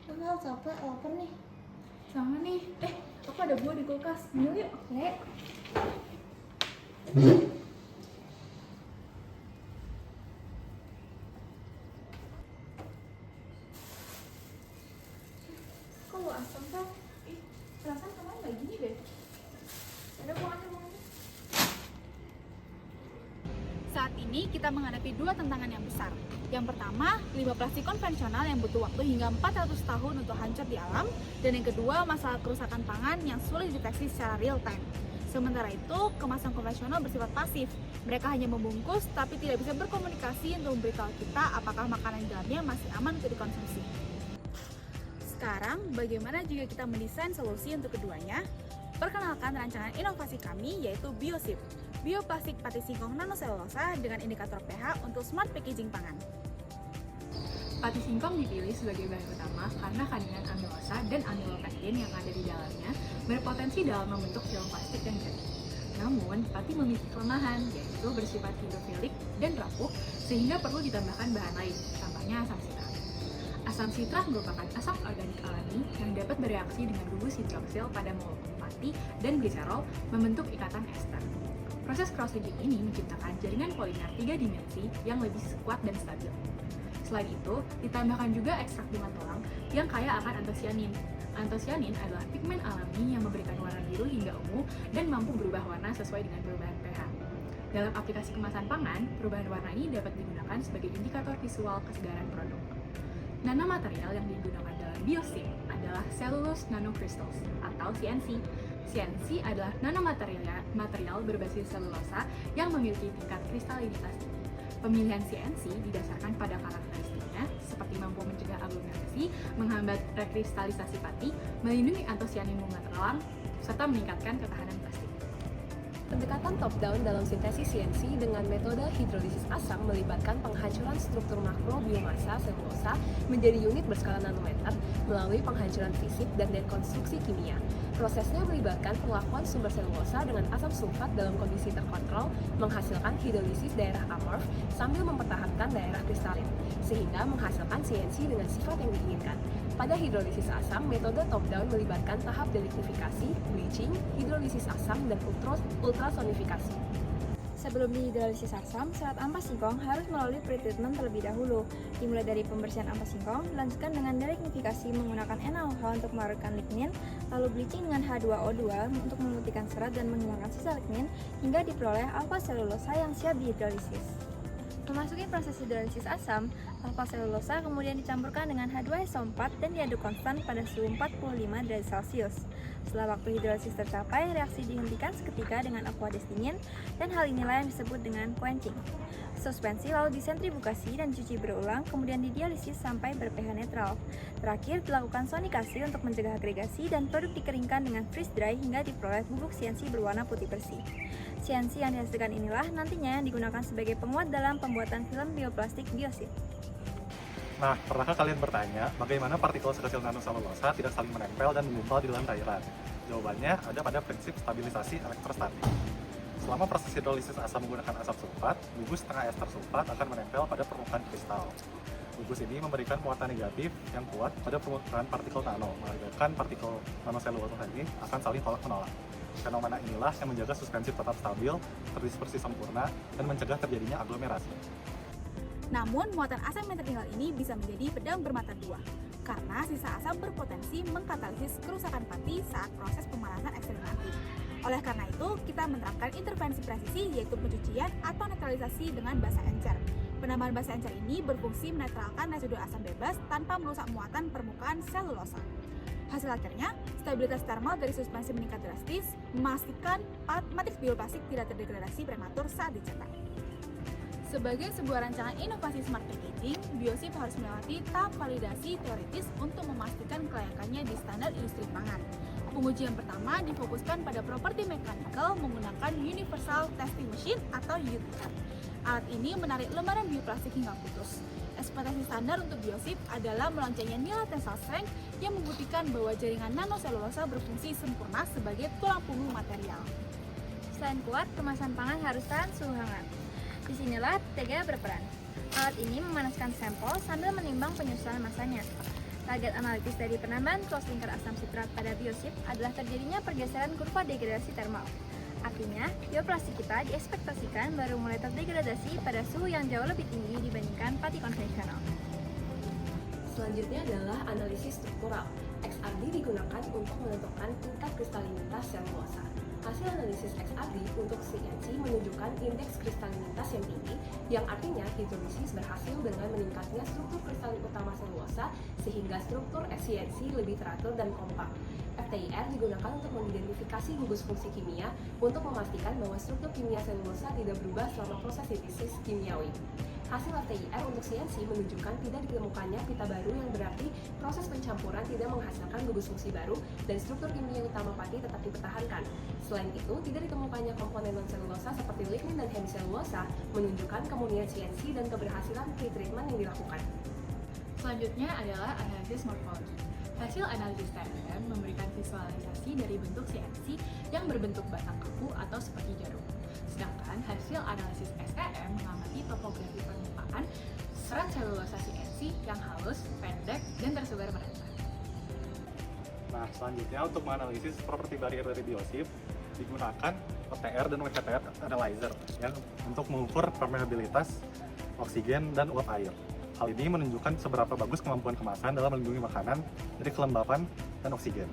Capek, lapar nih. Sama nih. Aku ada buah di kulkas. Minum yuk. Oke. Kok lu asam, Sal? Perasaan kemarin nggak gini deh. Ada buahnya. Saat ini kita menghadapi dua tantangan yang besar. Yang pertama, limbah plastik konvensional yang butuh waktu hingga 400 tahun untuk hancur di alam. Dan yang kedua, masalah kerusakan pangan yang sulit dideteksi secara real time. Sementara itu, kemasan konvensional bersifat pasif. Mereka hanya membungkus, tapi tidak bisa berkomunikasi untuk memberitahu kita apakah makanan di dalamnya masih aman untuk dikonsumsi. Sekarang, bagaimana jika kita mendesain solusi untuk keduanya? Perkenalkan rancangan inovasi kami, yaitu BioSip, bioplastik pati singkong nanoselulosa dengan indikator pH untuk smart packaging pangan. Pati singkong dipilih sebagai bahan utama karena kandungan amilosa dan amilopektin yang ada di dalamnya berpotensi dalam membentuk film plastik yang jadi. Namun, pati memiliki kelemahan, yaitu bersifat hidrofilik dan rapuh, sehingga perlu ditambahkan bahan lain, contohnya asam sitrat. Asam sitrat merupakan asam organik alami yang dapat bereaksi dengan gugus hidroksil pada molekul pati dan gliserol membentuk ikatan ester. Proses cross-linking ini menciptakan jaringan polimer 3 dimensi yang lebih kuat dan stabil. Selain itu, ditambahkan juga ekstrak bunga tulang yang kaya akan antosianin. Antosianin adalah pigmen alami yang memberikan warna biru hingga ungu dan mampu berubah warna sesuai dengan perubahan pH. Dalam aplikasi kemasan pangan, perubahan warna ini dapat digunakan sebagai indikator visual kesegaran produk. Nanomaterial yang digunakan dalam BioSip adalah cellulose nanocrystals atau CNC. CNC adalah nanomaterial berbasis selulosa yang memiliki tingkat kristalinitas tinggi. Pemilihan CNC didasarkan pada karakteristiknya seperti mampu mencegah aglomerasi, menghambat rekristalisasi pati, melindungi antosianin bunga telang, serta meningkatkan ketahanan plastik. Pendekatan top-down dalam sintesis CNC dengan metode hidrolisis asam melibatkan penghancuran struktur makro biomasa selulosa menjadi unit berskala nanometer melalui penghancuran fisik dan dekonstruksi kimia. Prosesnya melibatkan perlakuan sumber selulosa dengan asam sulfat dalam kondisi terkontrol, menghasilkan hidrolisis daerah amorf sambil mempertahankan daerah kristalin, sehingga menghasilkan CNC dengan sifat yang diinginkan. Pada hidrolisis asam, metode top-down melibatkan tahap delignifikasi, bleaching, hidrolisis asam, dan ultrasonifikasi. Sebelum dihidrolisis asam, serat ampas singkong harus melalui pretreatment terlebih dahulu, dimulai dari pembersihan ampas singkong, dilanjutkan dengan delignifikasi menggunakan NaOH untuk melarutkan lignin, lalu bleaching dengan H2O2 untuk memutihkan serat dan menghilangkan sisa lignin, hingga diperoleh alfa selulosa yang siap dihidrolisis. Memasuki proses hidrolisis asam, alfa selulosa kemudian dicampurkan dengan H2SO4 dan diaduk konstan pada suhu 45 derajat Celcius. Setelah waktu hidrolisis tercapai, reaksi dihentikan seketika dengan aqueous dingin, dan hal inilah yang disebut dengan quenching. Suspensi lalu disentrifugasi dan dicuci berulang, kemudian didialisis sampai ber-pH netral. Terakhir, dilakukan sonikasi untuk mencegah agregasi dan produk dikeringkan dengan freeze dry hingga diperoleh bubuk CNC berwarna putih bersih. CNC yang dihasilkan inilah nantinya yang digunakan sebagai penguat dalam pembuatan film bioplastik BioSip. Nah, pernahkah kalian bertanya bagaimana partikel sekecil nanoselulosa tidak saling menempel dan menggumpal di dalam cairan? Jawabannya ada pada prinsip stabilisasi elektrostatik. Selama proses hidrolisis asam menggunakan asam sulfat, gugus setengah ester sulfat akan menempel pada permukaan kristal. Gugus ini memberikan muatan negatif yang kuat pada permukaan partikel nano, mengakibatkan partikel nanoselulosa ini akan saling tolak-menolak. Fenomena inilah yang menjaga suspensi tetap stabil, terdispersi sempurna, dan mencegah terjadinya aglomerasi. Namun, muatan asam yang tertinggal ini bisa menjadi pedang bermata dua, karena sisa asam berpotensi mengkatalisis kerusakan pati saat proses pemanasan ekstrim nanti. Oleh karena itu, kita menerapkan intervensi presisi yaitu pencucian atau netralisasi dengan basa encer. Penambahan basa encer ini berfungsi menetralkan residu asam bebas tanpa merusak muatan permukaan selulosa. Hasil akhirnya, stabilitas termal dari suspensi meningkat drastis, memastikan matriks bioplastik tidak terdegradasi prematur saat dicetak. Sebagai sebuah rancangan inovasi smart packaging, BioSip harus melewati tahap validasi teoritis untuk memastikan kelayakannya di standar industri pangan. Pengujian pertama difokuskan pada properti mechanical menggunakan Universal Testing Machine atau UTM. Alat ini menarik lembaran bioplastik hingga putus. Ekspektasi standar untuk BioSip adalah meloncengnya nilai tensile strength yang membuktikan bahwa jaringan nanoselulosa berfungsi sempurna sebagai tulang punggung material. Selain kuat, kemasan pangan harus tahan suhu hangat. Disinilah TGA berperan. Alat ini memanaskan sampel sambil menimbang penyusunan masanya. Target analisis dari penambahan close linker asam sitrat pada biosip adalah terjadinya pergeseran kurva degradasi termal. Artinya, bioplastik kita diekspektasikan baru mulai terdegradasi pada suhu yang jauh lebih tinggi dibandingkan pati konvensional. Selanjutnya adalah analisis struktural. XRD digunakan untuk menentukan tingkat kristalinitas selulosa. Hasil analisis XRD untuk CNC menunjukkan indeks kristalinitas yang tinggi, yang artinya hidrolisis berhasil dengan meningkatnya struktur kristalin utama selulosa sehingga struktur CNC lebih teratur dan kompak. FTIR digunakan untuk mengidentifikasi gugus fungsi kimia untuk memastikan bahwa struktur kimia selulosa tidak berubah selama proses sintesis kimiawi. Hasil FTIR untuk CNC menunjukkan tidak ditemukannya pita baru, yang berarti proses pencampuran tidak menghasilkan gugus fungsi baru dan struktur kimia utama pati tetap dipertahankan. Selain itu, tidak ditemukannya komponen non-selulosa seperti lignin dan hemiselulosa, menunjukkan kemurnian CNC dan keberhasilan pretreatment yang dilakukan. Selanjutnya adalah analisis morfologi. Hasil analisis TMM memberikan visualisasi dari bentuk CNC yang berbentuk batang kaku atau seperti jarum. Sedangkan hasil analisis SEM mengamati topografi permukaan serat selulosa CNC yang halus, pendek, dan tersebar merata. Nah, selanjutnya untuk menganalisis properti barrier dari biosip digunakan OTR dan WCTR analyzer yang untuk mengukur permeabilitas oksigen dan uap air. Hal ini menunjukkan seberapa bagus kemampuan kemasan dalam melindungi makanan dari kelembapan dan oksigen.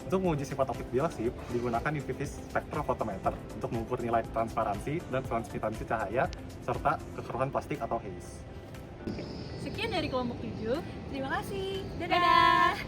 Untuk menguji sifat optik biosip, digunakan UV spektrofotometer untuk mengukur nilai transparansi dan transmitansi cahaya serta kekeruhan plastik atau haze. Sekian dari kelompok 7. Terima kasih. Dadah!